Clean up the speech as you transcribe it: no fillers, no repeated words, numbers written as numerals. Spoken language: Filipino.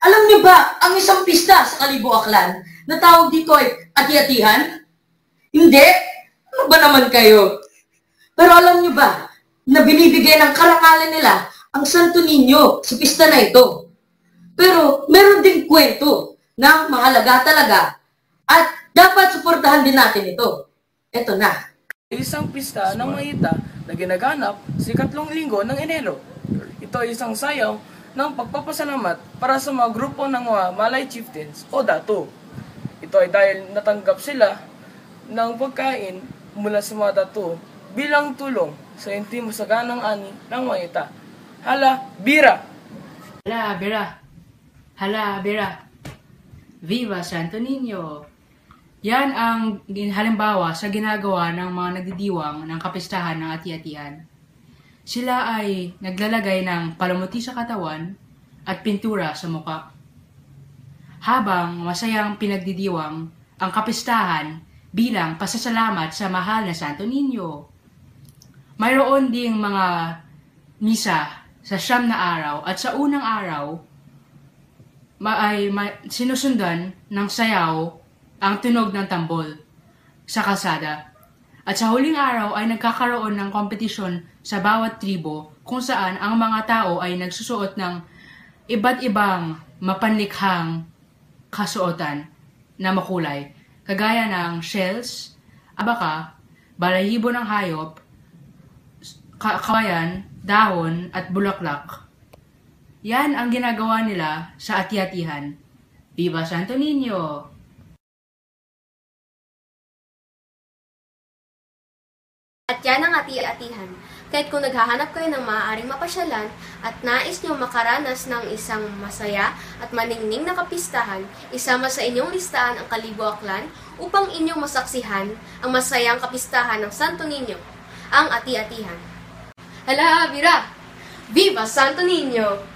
Alam niyo ba ang isang pista sa Kalibo Aklan na tawag dito ay ati-atihan? Hindi? Ano ba naman kayo? Pero alam niyo ba na binibigyan ng karangalan nila ang Santo Niño sa pista na ito? Pero meron ding kwento na mahalaga talaga at dapat suportahan din natin ito. Ito na. Isang pista ng Mayita na ginaganap sa 2 linggo ng Enero. Ito ay isang sayaw ng pagpapasalamat para sa mga grupo ng mga Malay Chieftains o Datu. Ito ay dahil natanggap sila ng pagkain mula sa mga Datu bilang tulong sa hindi masaganang ani ng Mayita. Hala, bira! Hala, bira! Hala, bira! Viva Santo Niño! Yan ang halimbawa sa ginagawa ng mga nagdidiwang ng kapistahan ng ati-atihan. Sila ay naglalagay ng palamuti sa katawan at pintura sa muka. Habang masayang pinagdidiwang ang kapistahan bilang pasasalamat sa mahal na Santo Niño. Mayroon ding mga misa sa 9 na araw at sa unang araw ay sinusundan ng sayaw ang tunog ng tambol sa kalsada. At sa huling araw ay nagkakaroon ng kompetisyon sa bawat tribo kung saan ang mga tao ay nagsusuot ng iba't ibang mapanlikhang kasuotan na makulay, kagaya ng shells, abaka, balahibo ng hayop, kawayan, dahon at bulaklak. Yan ang ginagawa nila sa ati-atihan. Viva Santo Niño! At yan ang ati-atihan. Kahit kung naghahanap kayo ng maaaring mapasyalan at nais nyo makaranas ng isang masaya at maningning na kapistahan, isama sa inyong listahan ang Kalibo Aklan upang inyong masaksihan ang masayang kapistahan ng Santo Niño, ang ati-atihan. Hala, bira! Viva Santo Niño!